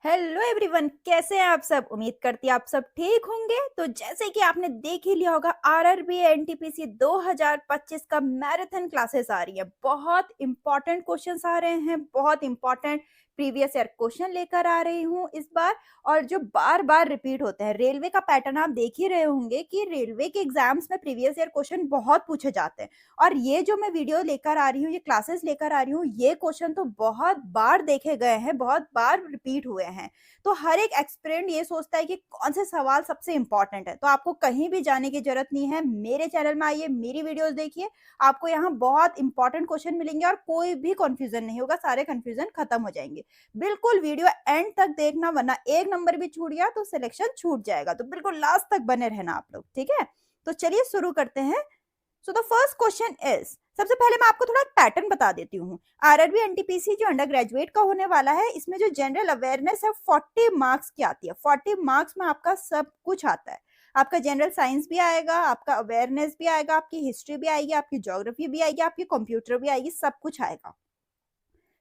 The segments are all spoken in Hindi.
हेलो एवरीवन, कैसे हैं आप सब। उम्मीद करती आप सब ठीक होंगे। तो जैसे कि आपने देख ही लिया होगा, आरआरबी एनटीपीसी 2025 का मैराथन क्लासेस आ रही है। बहुत इंपॉर्टेंट क्वेश्चंस आ रहे हैं, बहुत इंपॉर्टेंट प्रीवियस ईयर क्वेश्चन लेकर आ रही हूँ इस बार। और जो बार बार रिपीट होते हैं, रेलवे का पैटर्न आप देख ही रहे होंगे कि रेलवे के एग्जाम्स में प्रीवियस ईयर क्वेश्चन बहुत पूछे जाते हैं। और ये जो मैं वीडियो लेकर आ रही हूँ, ये क्लासेस लेकर आ रही हूँ, ये क्वेश्चन तो बहुत बार देखे गए हैं, बहुत बार रिपीट हुए हैं। तो हर एक एक्सपेरेंट ये सोचता है कि कौन से सवाल सबसे इंपॉर्टेंट है। तो आपको कहीं भी जाने की जरूरत नहीं है, मेरे चैनल में आइए, मेरी वीडियोस देखिए। आपको यहाँ बहुत इंपॉर्टेंट क्वेश्चन मिलेंगे और कोई भी कंफ्यूजन नहीं होगा, सारे कंफ्यूजन खत्म हो जाएंगे। बिल्कुल वीडियो एंड तक देखना, वरना एक नंबर भी छूट गया तो सिलेक्शन छूट जाएगा। तो बिल्कुल लास्ट तक बने रहना आप लोग, ठीक है। तो चलिए शुरू करते हैं। So the first question is, सबसे पहले मैं आपको थोड़ा पैटर्न बता देती हूँ। आरआरबी एनटीपीसी जो अंडर ग्रेजुएट का होने वाला है, इसमें जो जनरल अवेयरनेस है 40 मार्क्स की आती है। 40 मार्क्स में आपका सब कुछ आता है। आपका जनरल साइंस भी आएगा, आपका अवेयरनेस भी आएगा, आपकी हिस्ट्री भी आएगी, आपकी ज्योग्राफी भी आएगी, आपकी कंप्यूटर भी आएगी, सब कुछ आएगा।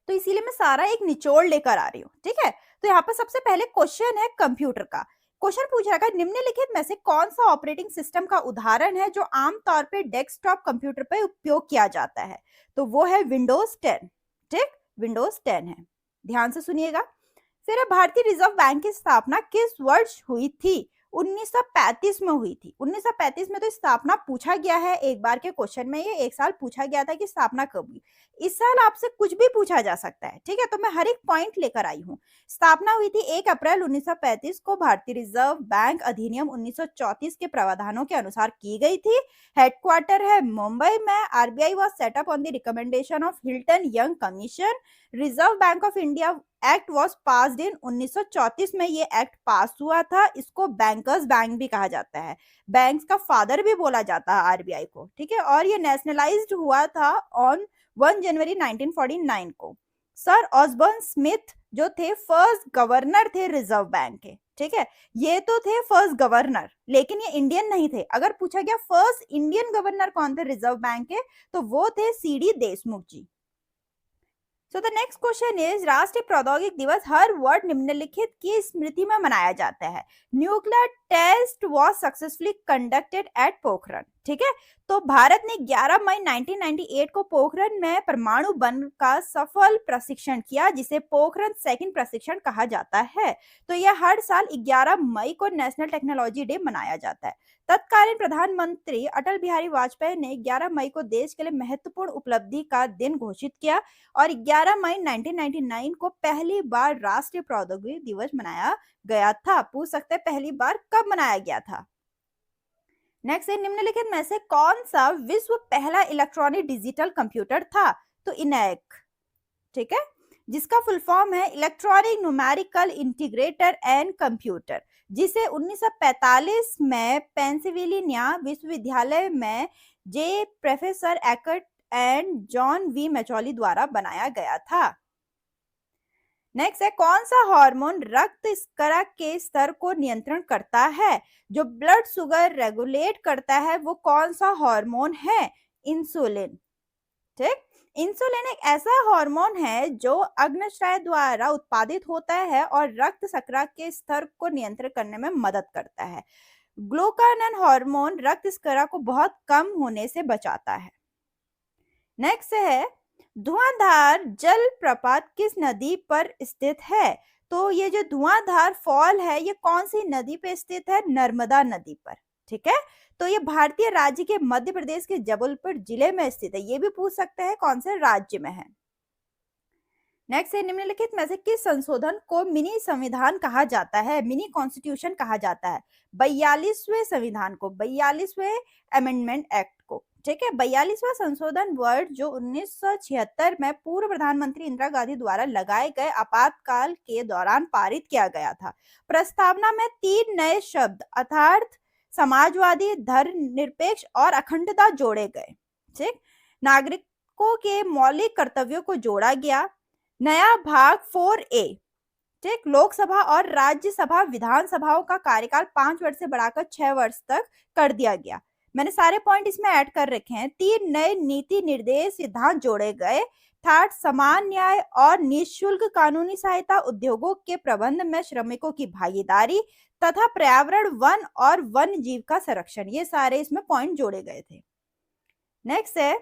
तो इसीलिए मैं सारा एक निचोड़ लेकर आ रही हूँ, ठीक है। तो यहाँ पर सबसे पहले क्वेश्चन है कंप्यूटर का। क्वेश्चन पूछ रहा है, निम्नलिखित में से कौन सा ऑपरेटिंग सिस्टम का उदाहरण है जो आमतौर पे डेस्कटॉप कंप्यूटर पर उपयोग किया जाता है। तो वो है विंडोज 10, ठीक, विंडोज 10 है। ध्यान से सुनिएगा। फिर भारतीय रिजर्व बैंक की स्थापना किस वर्ष हुई थी। 1935 में हुई थी। 1935 में तो स्थापना पूछा गया है एक बार के क्वेश्चन में, ये एक साल पूछा गया था कि स्थापना कब हुई। इस साल आपसे कुछ भी पूछा जा सकता है, ठीक है। तो मैं हर एक पॉइंट लेकर आई हूँ। स्थापना हुई थी 1 अप्रैल 1935 को। भारतीय रिजर्व बैंक अधिनियम 1934 के प्रावधानों के अनुसार की गई थी। हेडक्वार्टर है मुंबई में। RBI was setup on the recommendation of Hilton young commission. Reserve bank of India act was passed in 1934 में ये एक्ट पास हुआ था। इसको बैंकर्स बैंक भी कहा जाता है, बैंक्स का फादर भी बोला जाता है आरबीआई को, ठीक है। और ये नेशनलाइज्ड हुआ था ऑन 1 जनवरी 1949 को। सर ऑसबर्न स्मिथ जो थे फर्स्ट गवर्नर थे रिजर्व बैंक के, ठीक है। ये तो थे फर्स्ट गवर्नर, लेकिन ये इंडियन नहीं थे। अगर पूछा गया फर्स्ट इंडियन गवर्नर कौन थे रिजर्व बैंक के, तो वो थे CD Deshmukh ji. So the next question is, राष्ट्रीय प्रौद्योगिक दिवस हर वर्ष निम्नलिखित की स्मृति में मनाया जाता है। Nuclear test was successfully conducted at Pokhran, ठीक है। तो भारत ने 11 मई 1998 को पोखरण में परमाणु बम का सफल प्रशिक्षण किया, जिसे पोखरण सेकंड प्रशिक्षण कहा जाता है। तो यह हर साल 11 मई को नेशनल टेक्नोलॉजी डे मनाया जाता है। तत्कालीन प्रधानमंत्री अटल बिहारी वाजपेयी ने 11 मई को देश के लिए महत्वपूर्ण उपलब्धि का दिन घोषित किया और 11 मई 1999 को पहली बार राष्ट्रीय प्रौद्योगिकी दिवस मनाया गया था। पूछ सकते हैं पहली बार कब मनाया गया था। नेक्स्ट है, निम्नलिखित में से कौन सा विश्व पहला इलेक्ट्रॉनिक डिजिटल कंप्यूटर था। तो इनैक, ठीक है, जिसका फुल फॉर्म है electronic numerical integrator and computer, जिसे 1945 में पेंसिल्वेनिया विश्वविद्यालय में J Presper Eckert and John वी मैचॉली द्वारा बनाया गया था। नेक्स्ट है, कौन सा हार्मोन रक्त शर्करा के स्तर को नियंत्रण करता है। जो ब्लड शुगर रेगुलेट करता है वो कौन सा हार्मोन है। इंसुलिन, ठीक। इंसुलिन एक ऐसा हार्मोन है जो अग्न्याशय द्वारा उत्पादित होता है और रक्त शर्करा के स्तर को नियंत्रित करने में मदद करता है। ग्लूकागॉन हार्मोन रक्त शर्करा को बहुत कम होने से बचाता है। नेक्स्ट है, धुआंधार जलप्रपात किस नदी पर स्थित है। तो ये जो धुआंधार फॉल है ये कौन सी नदी पे स्थित है। नर्मदा नदी पर, ठीक है। तो ये भारतीय राज्य के मध्य प्रदेश के जबलपुर जिले में स्थित है। ये भी पूछ सकते हैं कौन से राज्य में है। नेक्स्ट है, निम्नलिखित में से किस संशोधन को मिनी संविधान कहा जाता है। मिनी कॉन्स्टिट्यूशन कहा जाता है। 42वें संविधान को, 42वें अमेंडमेंट एक्ट को, ठीक है। 42वां संशोधन वर्ड जो 1976 में पूर्व प्रधानमंत्री इंदिरा गांधी द्वारा लगाए गए आपातकाल के दौरान पारित किया गया था। प्रस्तावना में 3 नए शब्द अर्थात समाजवादी, धर्मनिरपेक्ष और अखंडता जोड़े गए, ठीक। नागरिकों के मौलिक कर्तव्यों को जोड़ा गया। नया भाग 4A, ठीक, लोकसभा और राज्यसभा विधानसभाओं का कार्यकाल 5 वर्ष से बढ़ाकर 6 वर्ष तक कर दिया गया। मैंने सारे पॉइंट इसमें ऐड कर रखे हैं। 3 नए नीति निर्देश सिद्धांत जोड़े गए। थर्ड, समान न्याय और निःशुल्क कानूनी सहायता, उद्योगों के प्रबंध में श्रमिकों की भागीदारी तथा पर्यावरण, वन और वन्य जीव का संरक्षण, ये सारे इसमें पॉइंट जोड़े गए थे। नेक्स्ट है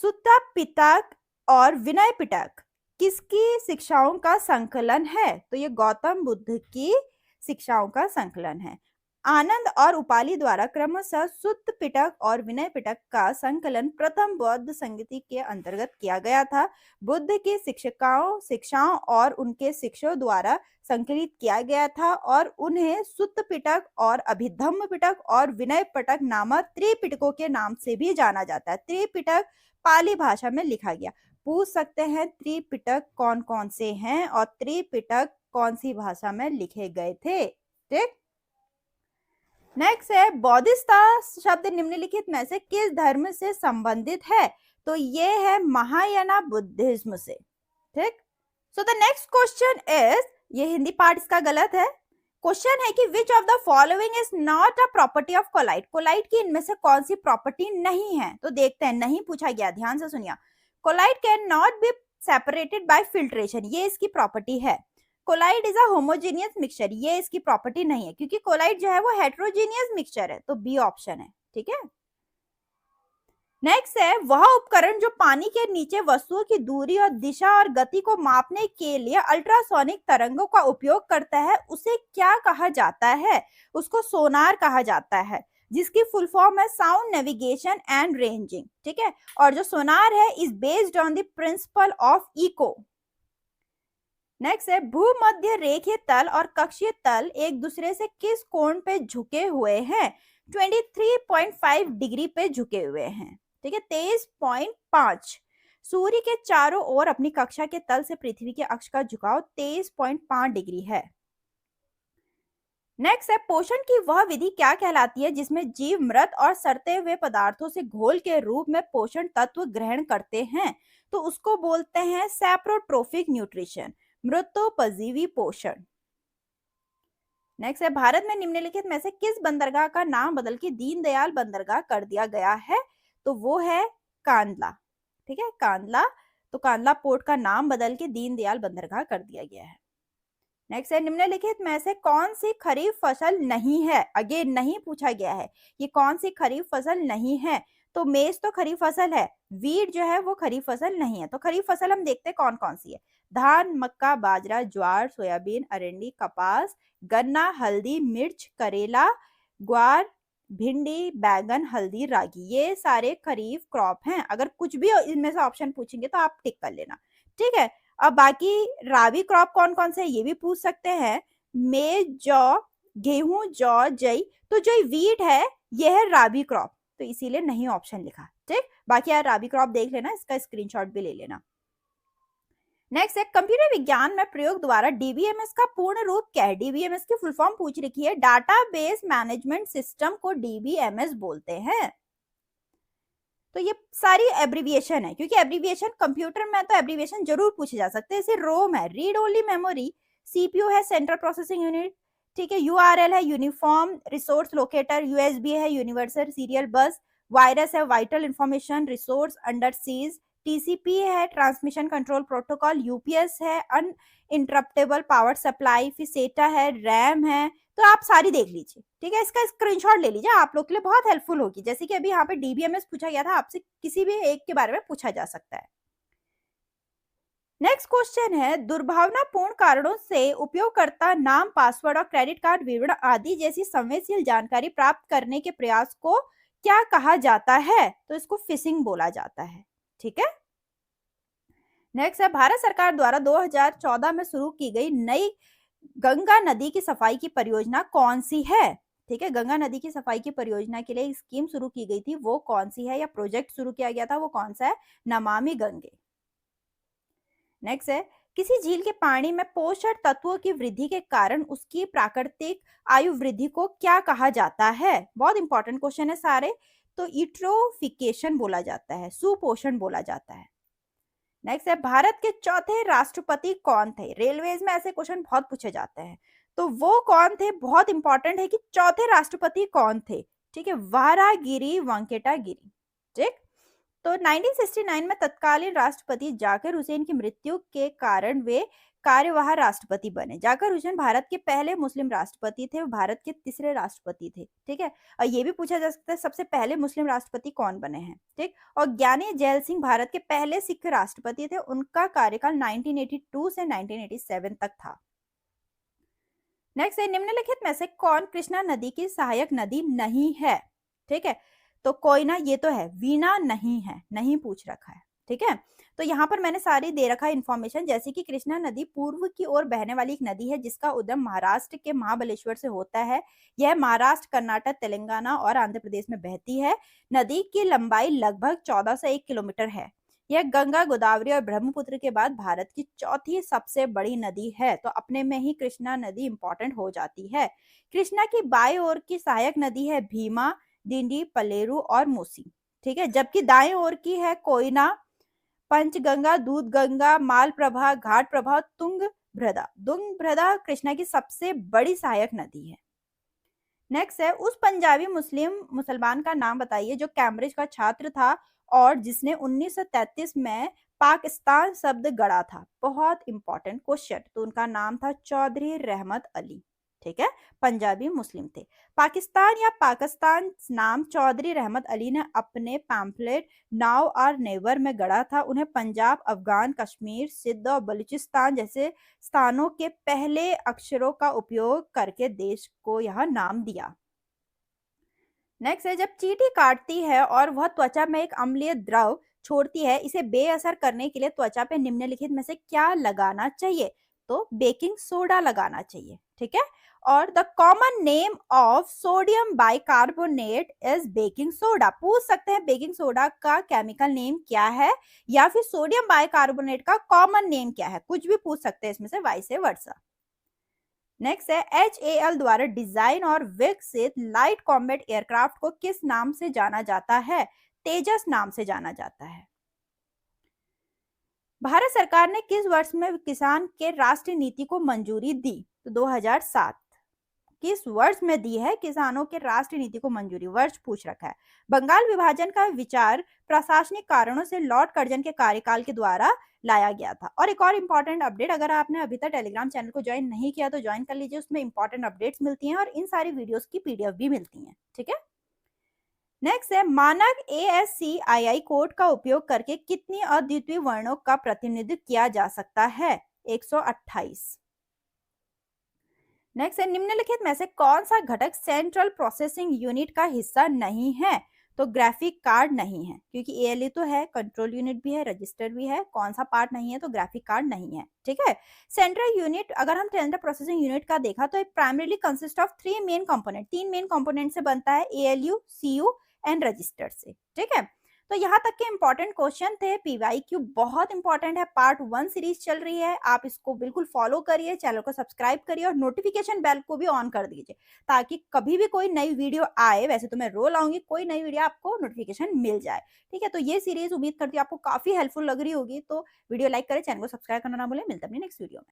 सुत्ता पिटक और विनय पिटक किसकी शिक्षाओं का संकलन है? तो ये गौतम बुद्ध की शिक्षाओं का संकलन है। आनंद और उपाली द्वारा क्रमशः सुत्त पिटक और विनय पिटक का संकलन प्रथम बौद्ध संगति के अंतर्गत किया गया था। बुद्ध की शिक्षाओं और उनके शिष्यों द्वारा संकलित किया गया था और उन्हें सुत्त पिटक और अभिधम्म पिटक और विनय पिटक नामक त्रिपिटकों के नाम से भी जाना जाता है। त्रिपिटक पाली भाषा में लिखा गया। पूछ सकते हैं त्रिपिटक कौन कौन से हैं और त्रिपिटक कौन सी भाषा में लिखे गए थे। ठीक, नेक्स्ट है बौद्धिस्ता शब्द निम्नलिखित में से किस धर्म से संबंधित है? तो ये है महायाना बुद्धिज्म से। ठीक, so the next question is, ये हिंदी पार्ट इसका गलत है। क्वेश्चन है कि which of the following is not a property of colloid? Colloid की इनमें से कौन सी प्रॉपर्टी नहीं है? तो देखते हैं, नहीं पूछा गया, ध्यान से सुनिए। Colloid can not be separated by filtration, ये इसकी प्रॉपर्टी है। Colloid is a homogeneous mixture, ये इसकी प्रॉपर्टी नहीं है क्योंकि कोलाइट जो है वो हेट्रोजेनियस मिक्सचर है, तो बी ऑप्शन है। ठीक है, नेक्स्ट है वह उपकरण जो पानी के नीचे वस्तुओं की दूरी और दिशा और गति को मापने के लिए अल्ट्रासोनिक तरंगों का उपयोग करता है, उसे क्या कहा जाता है? उसको सोनार कहा जाता है, जिसकी फुल फॉर्म है साउंड नेविगेशन एंड रेंजिंग। ठीक है, और जो सोनार है is based on the principle of echo. Next है भूमध्य रेखीय तल और कक्षीय तल एक दूसरे से किस कोण पे झुके हुए हैं? 23.5 डिग्री पे झुके हुए हैं। ठीक है, 23.5। सूर्य के चारों ओर अपनी कक्षा के तल से पृथ्वी के अक्ष का झुकाव 23.5 डिग्री है। नेक्स्ट है पोषण की वह विधि क्या कहलाती है जिसमें जीव मृत और सड़ते हुए पदार्थों से घोल के रूप में पोषण तत्व ग्रहण करते हैं? तो उसको बोलते हैं सैप्रोट्रोफिक न्यूट्रिशन, मृतोपजीवी पोषण। नेक्स्ट है भारत में निम्नलिखित में से किस बंदरगाह का नाम बदल के दीनदयाल बंदरगाह कर दिया गया है? तो वो है कांदला। ठीक है, कांदला, तो कांदला पोर्ट का नाम बदल के दीनदयाल बंदरगाह कर दिया गया है। नेक्स्ट है निम्नलिखित में से कौन सी खरीफ फसल नहीं है? अगेन नहीं पूछा गया है ये कौन सी खरीफ फसल नहीं है। तो मेज तो खरीफ फसल है, वीट जो है वो खरीफ फसल नहीं है। तो खरीफ फसल हम देखते हैं कौन कौन सी है। धान, मक्का, बाजरा, ज्वार, सोयाबीन, अरंडी, कपास, गन्ना, हल्दी, मिर्च, करेला, ग्वार, भिंडी, बैगन, हल्दी, रागी, ये सारे खरीफ क्रॉप हैं। अगर कुछ भी इनमें से ऑप्शन पूछेंगे तो आप टिक कर लेना। ठीक है, अब बाकी राबी क्रॉप कौन कौन से ये भी पूछ सकते हैं। मेज, जौ, गेहूं, जौ, जई, तो जो वीट है ये है राबी क्रॉप, तो इसीलिए नहीं ऑप्शन लिखा। ठीक, बाकी यार राबी क्रॉप देख लेना, इसका स्क्रीनशॉट भी ले लेना। नेक्स्ट है कंप्यूटर विज्ञान में प्रयोग द्वारा डीबीएमएस का पूर्ण रूप क्या है? डीबीएमएस की फुल फॉर्म पूछ रखी है, डाटाबेस मैनेजमेंट सिस्टम को डीबीएमएस बोलते हैं। तो ये सारी एब्रीविएशन है, क्योंकि एब्रीविएशन कंप्यूटर में तो एब्रीविएशन जरूर पूछे जा सकते हैं। जैसे रोम है रीड ओनली मेमोरी, सीपीयू है सेंट्रल प्रोसेसिंग यूनिट, ठीक है, यूआरएल है यूनिफॉर्म रिसोर्स लोकेटर, यूएसबी है यूनिवर्सल सीरियल बस, वायरस है vital information resource under seize, TCP है ट्रांसमिशन कंट्रोल प्रोटोकॉल, यूपीएस है अनइंटरप्टेबल पावर सप्लाई, फिर सेटा है, रैम है। तो आप सारी देख लीजिए। ठीक है, इसका स्क्रीनशॉट ले लीजिए, आप लोग के लिए बहुत हेल्पफुल होगी। जैसे कि अभी यहाँ पे डीबीएमएस पूछा गया था, आपसे किसी भी एक के बारे में पूछा जा सकता है। नेक्स्ट क्वेश्चन है दुर्भावनापूर्ण कारणों से उपयोगकर्ता नाम, पासवर्ड और क्रेडिट कार्ड विवरण आदि जैसी संवेदनशील जानकारी प्राप्त करने के प्रयास को क्या कहा जाता है? तो इसको फिशिंग बोला जाता है। ठीक है, नेक्स्ट है भारत सरकार द्वारा 2014 में शुरू की गई नई गंगा नदी की सफाई की परियोजना कौन सी है? ठीक है, गंगा नदी की सफाई की परियोजना के लिए स्कीम शुरू की गई थी, वो कौन सी है, या प्रोजेक्ट शुरू किया गया था वो कौन सा है? नमामि गंगे। नेक्स्ट है किसी झील के पानी में पोषक तत्वों की वृद्धि के कारण उसकी प्राकृतिक आयु वृद्धि को क्या कहा जाता है? बहुत इंपॉर्टेंट क्वेश्चन है सारे। तो यूट्रोफिकेशन बोला जाता है, सुपोषण बोला जाता है। नेक्स्ट है भारत के चौथे राष्ट्रपति कौन थे? रेलवेज में ऐसे क्वेश्चन बहुत पूछे जाते हैं, तो वो कौन थे? बहुत इंपॉर्टेंट है कि चौथे राष्ट्रपति कौन थे। ठीक है, वारागिरी वेंकटागिरी। ठीक, तो 1969 में तत्कालीन राष्ट्रपति जाकिर हुसैन की मृत्यु के कारण वे कार्यवाहक राष्ट्रपति बने। जाकिर हुसैन भारत के पहले मुस्लिम राष्ट्रपति थे, वो भारत के तीसरे राष्ट्रपति थे। ठीक है, और ये भी पूछा जा सकता है सबसे पहले मुस्लिम राष्ट्रपति कौन बने हैं। ठीक, और ज्ञानी जैल सिंह भारत के पहले सिख राष्ट्रपति थे, उनका कार्यकाल 1982 से 1987 तक था। नेक्स्ट है, निम्नलिखित में से कौन कृष्णा नदी की सहायक नदी नहीं है। ठीक है, तो कोयना ये तो है, वीणा नहीं है, नहीं पूछ रखा है। ठीक है, तो यहाँ पर मैंने सारी दे रखा है इन्फॉर्मेशन, जैसे कि कृष्णा नदी पूर्व की ओर बहने वाली एक नदी है जिसका उद्गम महाराष्ट्र के महाबलेश्वर से होता है। यह महाराष्ट्र, कर्नाटक, तेलंगाना और आंध्र प्रदेश में बहती है। नदी की लंबाई लगभग 14 से 1 किलोमीटर है। यह गंगा, गोदावरी और ब्रह्मपुत्र के बाद भारत की चौथी सबसे बड़ी नदी है, तो अपने में ही कृष्णा नदी इंपॉर्टेंट हो जाती है। कृष्णा की बाएं ओर की सहायक नदी है भीमा, डिंडी, पलेरू और मूसी। ठीक है, जबकि दाएं ओर की है कोयना, पंचगंगा, दूधगंगा, मालप्रभा, घाटप्रभा, तुंगभद्रा। तुंगभद्रा कृष्णा की सबसे बड़ी सहायक नदी है। नेक्स्ट है, उस पंजाबी मुसलमान का नाम बताइए जो कैम्ब्रिज का छात्र था और जिसने 1933 में पाकिस्तान शब्द गढ़ा था। बहुत इंपॉर्टेंट क्वेश्चन। तो उनका नाम था चौधरी रहमत अली। ठीक है, पंजाबी मुस्लिम थे। पाकिस्तान या पाकिस्तान नाम चौधरी रहमत अली ने अपने पैम्फलेट नाउ आर नेवर में गढ़ा था। उन्हें पंजाब, अफगान, कश्मीर, सिंध और बलूचिस्तान जैसे स्थानों के पहले अक्षरों का उपयोग करके देश को यह नाम दिया। नेक्स्ट है, जब चींटी काटती है और वह त्वचा में एक अम्लीय द्रव छोड़ती है, इसे बेअसर करने के लिए त्वचा पे निम्नलिखित में से क्या लगाना चाहिए। तो बेकिंग सोडा लगाना चाहिए। ठीक है, और the common name of sodium bicarbonate is baking soda. पूछ सकते हैं बेकिंग सोडा का केमिकल नेम क्या है या फिर सोडियम बाइकार्बोनेट का कॉमन नेम क्या है, कुछ भी पूछ सकते हैं इसमें से, वाइस वर्सा। नेक्स्ट है, HAL द्वारा डिजाइन और विकसित लाइट कॉम्बैट एयरक्राफ्ट को किस नाम से जाना जाता है। तेजस नाम से जाना जाता है। भारत सरकार ने किस वर्ष में किसान के राष्ट्रीय नीति को मंजूरी दी। तो 2007। किस वर्ष में दी है किसानों के राष्ट्रीय नीति को मंजूरी, वर्ष पूछ रखा है। बंगाल विभाजन का विचार प्रशासनिक कारणों से लॉर्ड कर्जन के कार्यकाल के द्वारा लाया गया था। और एक और इंपॉर्टेंट अपडेट, अगर आपने अभी तक टेलीग्राम चैनल को ज्वाइन नहीं किया तो ज्वाइन कर लीजिए, उसमें इंपॉर्टेंट अपडेट्स मिलती हैं और इन सारी वीडियोस की PDF भी मिलती हैं। ठीक है, नेक्स्ट है, मानक ASCII कोड का उपयोग करके कितनी अद्वितीय वर्णों का प्रतिनिधित्व किया जा सकता है। 128। नेक्स्ट है, निम्नलिखित में से कौन सा घटक सेंट्रल प्रोसेसिंग यूनिट का हिस्सा नहीं है। तो ग्राफिक कार्ड नहीं है, क्योंकि ALU तो है, कंट्रोल यूनिट भी है, रजिस्टर भी है, कौन सा पार्ट नहीं है। तो ग्राफिक कार्ड नहीं है। ठीक है, सेंट्रल यूनिट, अगर हम सेंट्रल प्रोसेसिंग यूनिट का देखा तो primarily consist of 3 main component, 3 main component से बनता है, ALU, CU एंड रजिस्टर से। ठीक है, तो यहाँ तक के इंपॉर्टेंट क्वेश्चन थे। PYQ बहुत इंपॉर्टेंट है, पार्ट 1 सीरीज चल रही है, आप इसको बिल्कुल फॉलो करिए, चैनल को सब्सक्राइब करिए और नोटिफिकेशन बेल को भी ऑन कर दीजिए ताकि कभी भी कोई नई वीडियो आए, वैसे तो मैं रोज लाऊंगी, कोई नई वीडियो आपको नोटिफिकेशन मिल जाए। ठीक है, तो ये सीरीज उम्मीद करती हूँ आपको काफी हेल्पफुल लग रही होगी। तो वीडियो लाइक करें, चैनल को सब्सक्राइब करना ना भूलें। मिलते हैं अपनी नेक्स्ट वीडियो में।